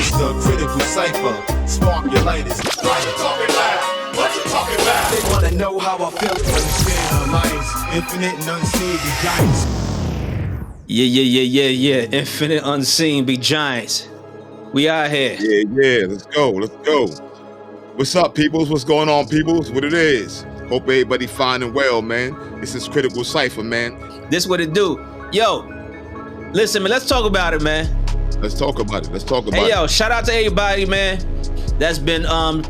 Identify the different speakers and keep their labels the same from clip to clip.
Speaker 1: It's the critical cipher. Spark your lighters. What you talking about? What you talking about? They wanna know how I feel. Understand the lions, infinite and unseen, the giants.
Speaker 2: Yeah. Infinite unseen be giants. We out here.
Speaker 3: Yeah. Let's go. What's up, peoples? What's going on, peoples? What it is? Hope everybody fine and well, man. This is Critical Cipher, man.
Speaker 2: This what it do. Yo, listen, man, let's talk about it, man.
Speaker 3: Let's talk about it.
Speaker 2: Hey, yo, shout out to everybody, man, that's been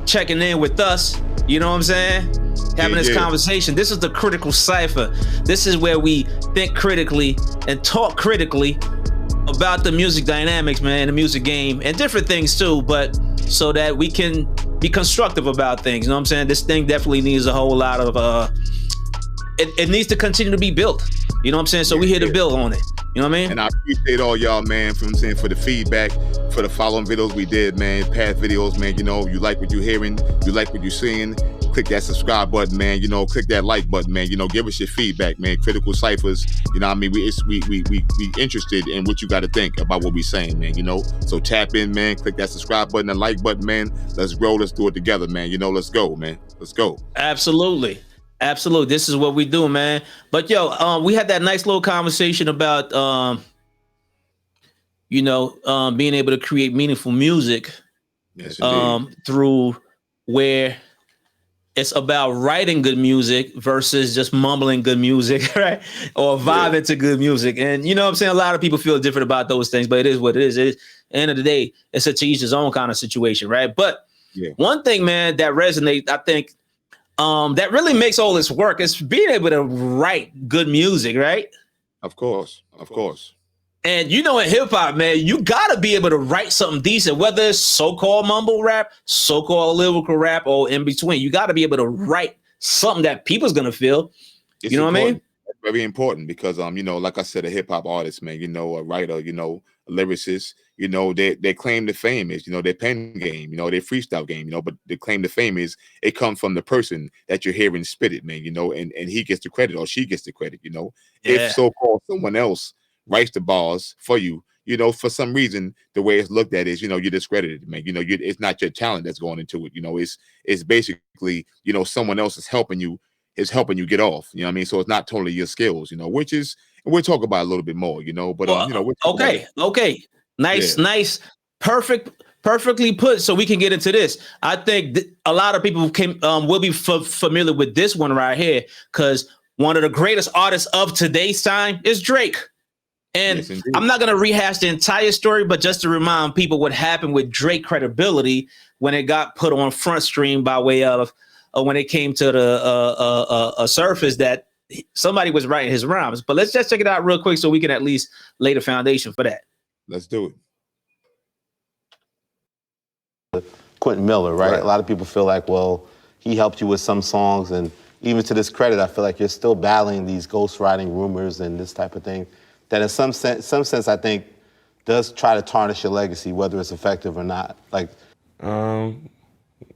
Speaker 2: checking in with us. You know what I'm saying? Having this conversation. This is the Critical Cipher. This is where we think critically and talk critically about the music dynamics, man, the music game, and different things too, but so that we can be constructive about things. You know what I'm saying? This thing definitely needs a whole lot of it needs to continue to be built. You know what I'm saying? So we here to build on it. You know what I mean?
Speaker 3: And I appreciate all y'all, man, for the feedback, for the following videos we did, man, past videos, man. You know, you like what you're hearing, you like what you're seeing, click that subscribe button, man. You know, click that like button, man. You know, give us your feedback, man. Critical Ciphers, you know what I mean? We interested in what you got to think about what we saying, man, you know? So tap in, man, click that subscribe button and like button, man. Let's grow, let's do it together, man. You know, let's go, man. Let's go.
Speaker 2: Absolutely. This is what we do, man. But yo, we had that nice little conversation about, being able to create meaningful music, through where it's about writing good music versus just mumbling good music, right? Or vibing to good music. And you know what I'm saying? A lot of people feel different about those things, but it is what it is. At the end of the day, it's a to each his own kind of situation, right? But one thing, man, that resonates, I think, that really makes all this work is being able to write good music, right?
Speaker 3: Of course.
Speaker 2: And you know, in hip hop, man, you gotta be able to write something decent, whether it's so-called mumble rap, so-called lyrical rap, or in between. You gotta be able to write something that people's gonna feel.
Speaker 3: It's
Speaker 2: what I mean?
Speaker 3: Very important because, like I said, a hip hop artist, man, you know, a writer, you know, a lyricist, you know, their claim to fame is, you know, their pen game, you know, their freestyle game, you know, but the claim to fame is it comes from the person that you're hearing spit it, man, you know, and he gets the credit or she gets the credit, you know. If so-called someone else writes the bars for you, you know, for some reason, the way it's looked at is, you know, you're discredited, man. You know, it's not your talent that's going into it. You know, it's basically, you know, someone else is helping you get off. You know what I mean? So it's not totally your skills, you know, which is, and we'll talk about it a little bit more, you know, but, you know.
Speaker 2: Okay. Nice. Perfectly put. So we can get into this. I think a lot of people will be familiar with this one right here because one of the greatest artists of today's time is Drake. And I'm not going to rehash the entire story, but just to remind people what happened with Drake credibility when it got put on front stream by way of when it came to the surface that somebody was writing his rhymes. But let's just check it out real quick so we can at least lay the foundation for that.
Speaker 3: Let's do
Speaker 4: it. Quentin Miller, right? A lot of people feel like, well, he helped you with some songs, and even to this credit, I feel like you're still battling these ghostwriting rumors and this type of thing that in some sense, I think does try to tarnish your legacy, whether it's effective or not. Like,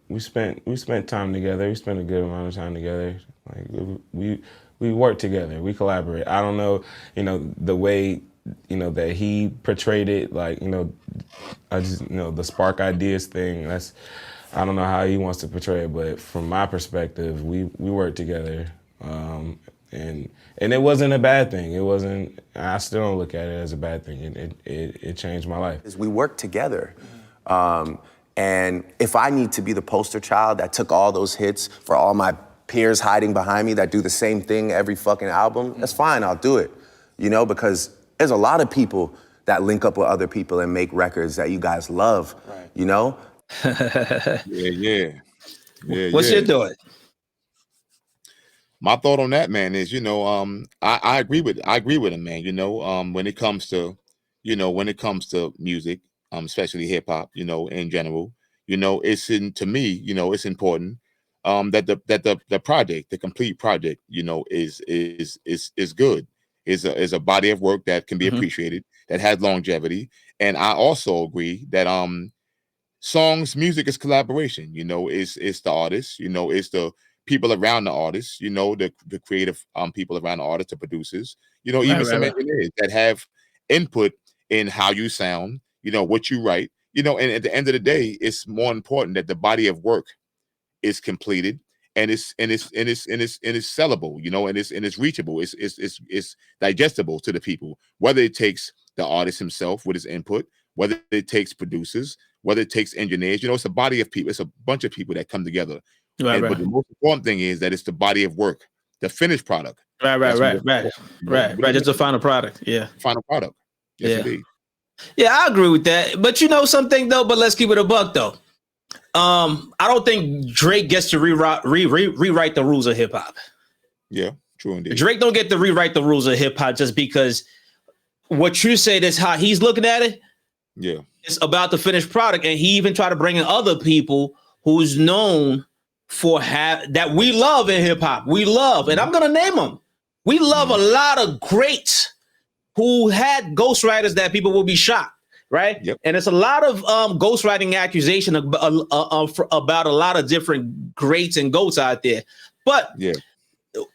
Speaker 5: we spent time together. We spent a good amount of time together. Like we work together. We collaborate. I don't know, you know, the way, you know, that he portrayed it. Like, you know, I just, you know, the spark ideas thing. I don't know how he wants to portray it, but from my perspective, we work together. And it wasn't a bad thing. It wasn't. I still don't look at it as a bad thing. It changed my life.
Speaker 6: We work together. And if I need to be the poster child that took all those hits for all my peers hiding behind me that do the same thing every fucking album, that's fine, I'll do it. You know, because there's a lot of people that link up with other people and make records that you guys love, you know?
Speaker 3: Yeah.
Speaker 2: What's your thought?
Speaker 3: My thought on that, man, is, you know, I agree with him, man. You know, when it comes to music, especially hip hop, you know, in general, you know, to me, you know, it's important that the project, the complete project, you know, is good, is a body of work that can be appreciated, that has longevity. And I also agree that music is collaboration. You know, it's the artist, you know, it's the people around the artists, you know, the creative people around the artists, the producers, you know, even some engineers that have input in how you sound, you know, what you write, you know, and at the end of the day, it's more important that the body of work is completed and it's sellable, you know, and it's reachable, it's digestible to the people, whether it takes the artist himself with his input, whether it takes producers, whether it takes engineers. You know, it's a body of people, it's a bunch of people that come together.
Speaker 2: Right.
Speaker 3: But the most important thing is that it's the body of work, the finished product.
Speaker 2: Right. Just the final product. Yeah.
Speaker 3: Final product. Yes, indeed.
Speaker 2: Yeah, I agree with that. But you know something though, but let's keep it a buck though. I don't think Drake gets to rewrite the rules of hip hop.
Speaker 3: Yeah, true indeed.
Speaker 2: Drake don't get to rewrite the rules of hip hop just because what you said is how he's looking at it.
Speaker 3: Yeah.
Speaker 2: It's about the finished product. And he even tried to bring in other people who's known for that we love in hip hop. We love, and I'm gonna name them. We love a lot of greats who had ghostwriters that people will be shocked, right?
Speaker 3: Yep.
Speaker 2: And it's a lot of ghostwriting accusation about a lot of different greats and goats out there. But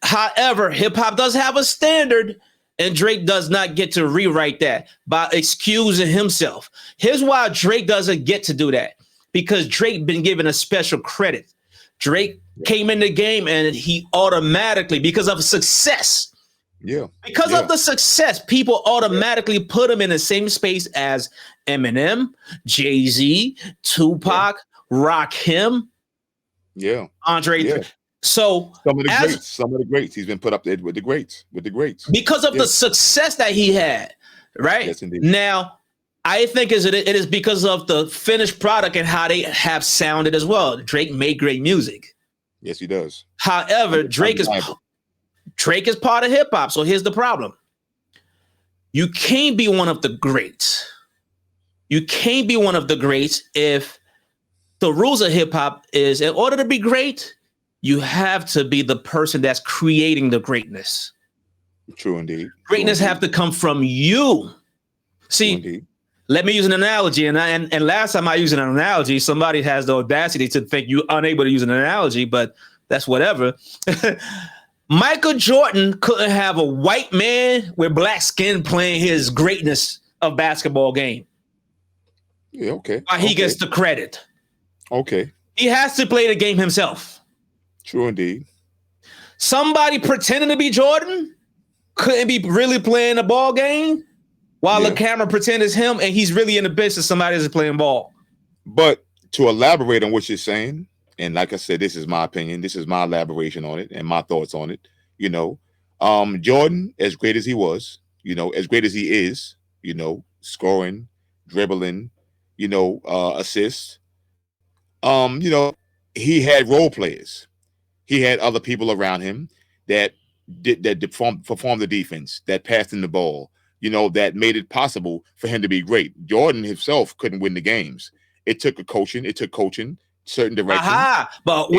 Speaker 2: however, hip hop does have a standard, and Drake does not get to rewrite that by excusing himself. Here's why Drake doesn't get to do that, because Drake been given a special credit. Drake came in the game and he automatically, because of success, because of the success, people automatically put him in the same space as Eminem, Jay-Z, Tupac, Rakim, Andre. So
Speaker 3: some of the greats, he's been put up there with the greats, because
Speaker 2: of the success that he had, right?
Speaker 3: Yes, indeed.
Speaker 2: Now, I think it is because of the finished product and how they have sounded as well. Drake made great music.
Speaker 3: Yes, he does.
Speaker 2: However, Drake is part of hip hop. So here's the problem. You can't be one of the greats. You can't be one of the greats if the rules of hip hop is, in order to be great, you have to be the person that's creating the greatness.
Speaker 3: True indeed.
Speaker 2: Greatness have to come from you. See, let me use an analogy. And last time I used an analogy, somebody has the audacity to think you're unable to use an analogy, but that's whatever. Michael Jordan couldn't have a white man with black skin playing his greatness of basketball game.
Speaker 3: Yeah, okay.
Speaker 2: Why he gets the credit.
Speaker 3: Okay.
Speaker 2: He has to play the game himself.
Speaker 3: True indeed.
Speaker 2: Somebody pretending to be Jordan couldn't be really playing a ball game, while the camera pretends it's him and he's really in the business. Somebody is playing ball.
Speaker 3: But to elaborate on what you're saying, and like I said, this is my opinion. This is my elaboration on it and my thoughts on it. You know, Jordan, as great as he was, you know, as great as he is, you know, scoring, dribbling, you know, assists. You know, he had role players. He had other people around him that performed the defense, that passed him the ball, you know, that made it possible for him to be great. Jordan himself couldn't win the games. It took coaching, certain direction.
Speaker 2: But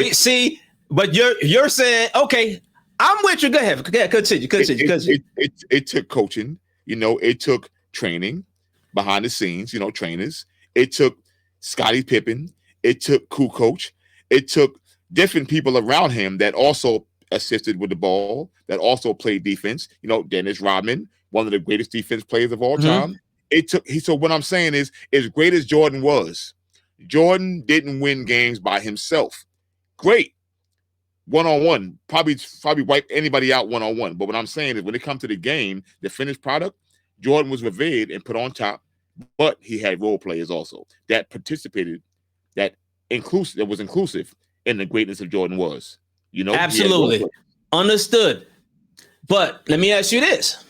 Speaker 2: but you're saying, okay, I'm with you. Go ahead. Continue.
Speaker 3: It took coaching, you know, it took training behind the scenes, you know, trainers. It took Scottie Pippen. It took Kukoc. It took different people around him that also assisted with the ball, that also played defense. You know, Dennis Rodman, one of the greatest defense players of all time. So what I'm saying is, as great as Jordan was, Jordan didn't win games by himself. Great. One-on-one, probably wipe anybody out one-on-one. But what I'm saying is, when it comes to the game, the finished product, Jordan was revered and put on top, but he had role players also that participated, that was inclusive in the greatness of Jordan was. You know,
Speaker 2: absolutely understood. But let me ask you this.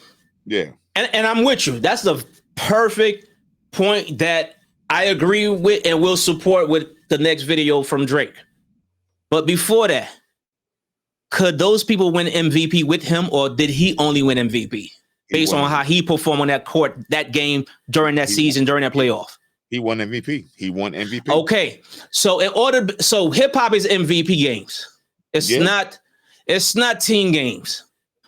Speaker 3: Yeah.
Speaker 2: And I'm with you. That's the perfect point that I agree with and will support with the next video from Drake. But before that, could those people win MVP with him, or did he only win MVP based on how he performed on that court, that game, during that season, during that playoff?
Speaker 3: He won MVP.
Speaker 2: Okay. So hip hop is MVP games. It's not team games.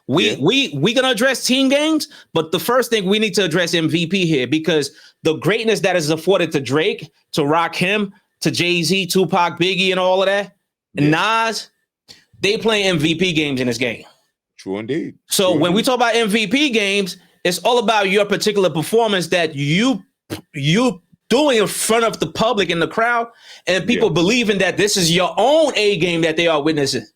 Speaker 2: We gonna address team games, but the first thing we need to address MVP here, because the greatness that is afforded to Drake, to Rakim, to Jay-Z, Tupac, Biggie, and all of that, and Nas, they play MVP games in this game.
Speaker 3: True indeed.
Speaker 2: So when we talk about MVP games, it's all about your particular performance that you doing in front of the public and the crowd, and people believing that this is your own A game that they are witnessing.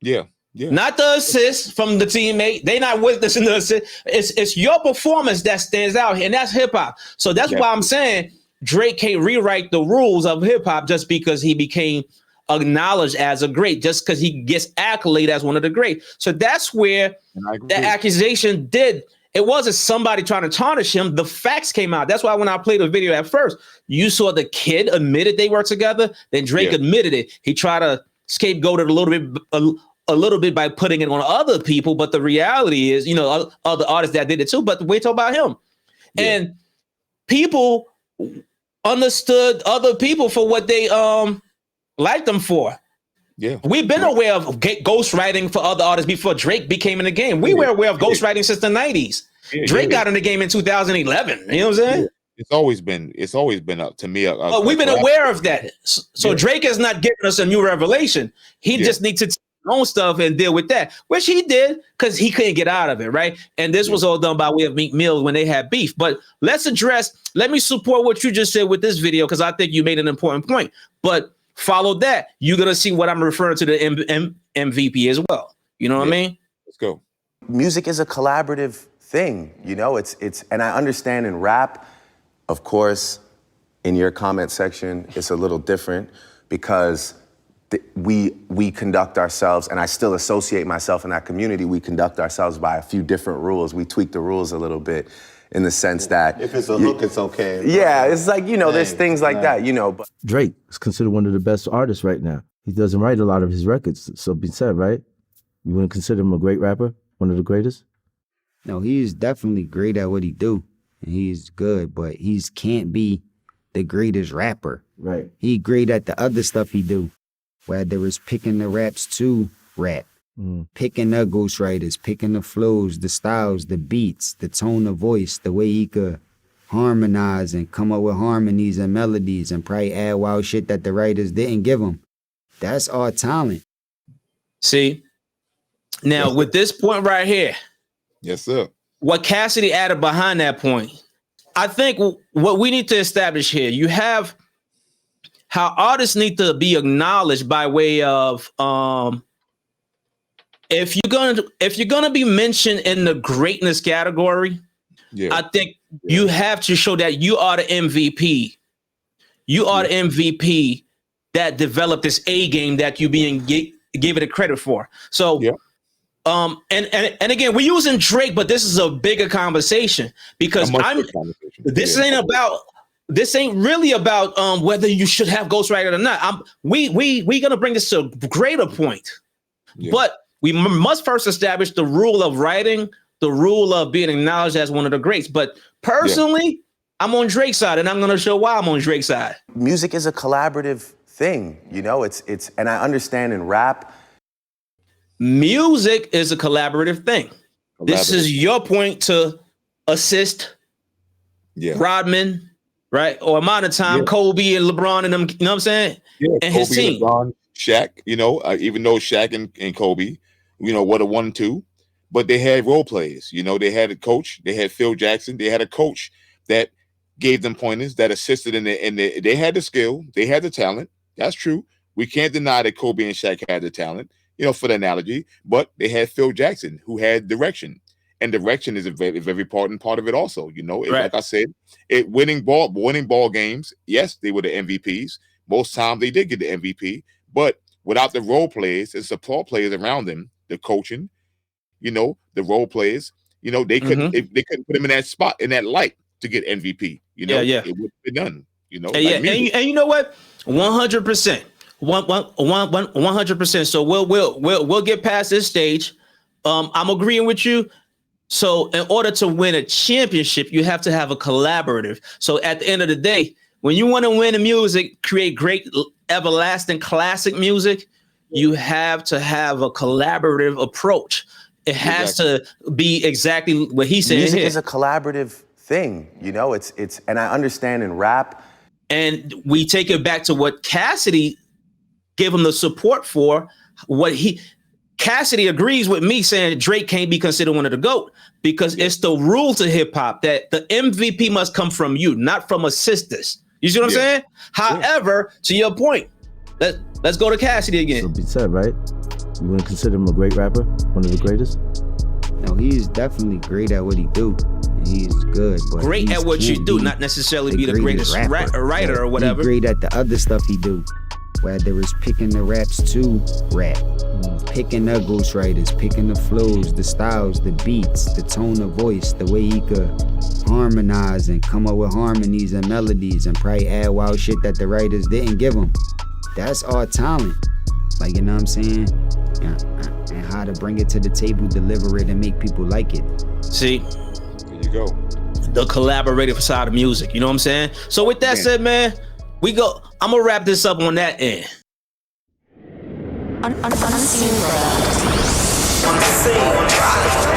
Speaker 3: Yeah. Yeah.
Speaker 2: Not the assist from the teammate. They not witnessing the assist. It's your performance that stands out, and that's hip hop. So that's why I'm saying Drake can't rewrite the rules of hip hop just because he became acknowledged as a great, just because he gets accolade as one of the great. So that's where the accusation did. It wasn't somebody trying to tarnish him. The facts came out. That's why when I played the video at first, you saw the kid admitted they were together. Then Drake admitted it. He tried to scapegoat it a little bit by putting it on other people, but the reality is, you know, other artists that did it too, but we talk about him. And people understood other people for what they liked them for. Yeah. We've been aware of ghostwriting for other artists before Drake became in the game. We were aware of ghostwriting since the 90s. Drake got in the game in 2011. You know what I'm saying?
Speaker 3: It's always been up to me.
Speaker 2: We've been aware of that. So Drake is not giving us a new revelation. He just needs to own stuff and deal with that, which he did because he couldn't get out of it, right? And this was all done by way of Meek Mill when they had beef. But let me support what you just said with this video, because I think you made an important point. But follow that, you're gonna see what I'm referring to the MVP as well. You know what I mean?
Speaker 3: Let's go.
Speaker 6: Music is a collaborative thing, you know. It's and I understand in rap, of course, in your comment section, it's a little different because we conduct ourselves, and I still associate myself in that community. We conduct ourselves by a few different rules. We tweak the rules a little bit in the sense that
Speaker 4: if it's a hook, it's okay.
Speaker 6: Yeah, it's like, you know, there's things like that, you know. But
Speaker 7: Drake is considered one of the best artists right now. He doesn't write a lot of his records, so be said, right? You wouldn't consider him a great rapper, one of the greatest?
Speaker 8: No, he's definitely great at what he do, and he's good, but he can't be the greatest rapper.
Speaker 7: Right.
Speaker 8: He great at the other stuff he do. Whether it's picking the raps to rap, picking the ghostwriters, picking the flows, the styles, the beats, the tone of voice, the way he could harmonize and come up with harmonies and melodies and probably add wild shit that the writers didn't give him. That's all talent.
Speaker 2: See, now with this point right here.
Speaker 3: Yes, sir.
Speaker 2: What Cassidy added behind that point, I think what we need to establish here, you have how artists need to be acknowledged by way of if you're gonna be mentioned in the greatness category, I think you have to show that you are the MVP. You are the MVP that developed this A game that you being given the credit for. So and again, we're using Drake, but this is a bigger conversation because this ain't really about whether you should have ghostwriter or not. We gonna bring this to a greater point, but we must first establish the rule of writing, the rule of being acknowledged as one of the greats. But personally, I'm on Drake's side, and I'm gonna show why I'm on Drake's side.
Speaker 6: Music is a collaborative thing, you know. It's and I understand in rap,
Speaker 2: music is a collaborative thing. This is your point to assist Rodman. Right? Or amount of time, Kobe and LeBron and them, you know what I'm saying?
Speaker 3: Yeah,
Speaker 2: and his team.
Speaker 3: LeBron, Shaq, you know, even though Shaq and Kobe, you know, what a 1-2, but they had role players. You know, they had a coach, they had Phil Jackson, they had a coach that gave them pointers, that assisted in they had the skill, they had the talent. That's true. We can't deny that Kobe and Shaq had the talent, you know, for the analogy, but they had Phil Jackson who had direction. And direction is a very, very important part of it also. You know, like I said, winning ball games, yes, they were the MVPs. Most times they did get the MVP, but without the role players and support players around them, the coaching, you know, the role players, you know, they couldn't they couldn't put him in that spot, in that light to get MVP. You know, it wouldn't be done. You know,
Speaker 2: and you know what? 100%, 100%. So we'll get past this stage. I'm agreeing with you. So in order to win a championship, you have to have a collaborative. So at the end of the day, when you want to win in music, create great, everlasting classic music, you have to have a collaborative approach. It has to be exactly what he said.
Speaker 6: Music is a collaborative thing, you know. It's and I understand in rap.
Speaker 2: And we take it back to what Cassidy gave him the support for. Cassidy agrees with me saying Drake can't be considered one of the GOAT because it's the rule to hip hop that the MVP must come from you, not from assistants. You see what I'm saying? However, to your point, let's go to Cassidy again.
Speaker 7: So be said, right? You wouldn't consider him a great rapper, one of the greatest?
Speaker 8: No, he's definitely great at what he do. He's good, but
Speaker 2: great at what you do, not necessarily be the greatest writer or whatever.
Speaker 8: He's great at the other stuff he do. Whether it's picking the raps to rap, picking the ghostwriters, picking the flows, the styles, the beats, the tone of voice, the way he could harmonize and come up with harmonies and melodies and probably add wild shit that the writers didn't give him. That's all talent. Like, you know what I'm saying? Yeah. And how to bring it to the table, deliver it, and make people like it.
Speaker 2: See?
Speaker 3: There you go.
Speaker 2: The collaborative side of music, you know what I'm saying? So with that said, man, I'm gonna wrap this up on that end.
Speaker 9: Unseen product. Unseen product.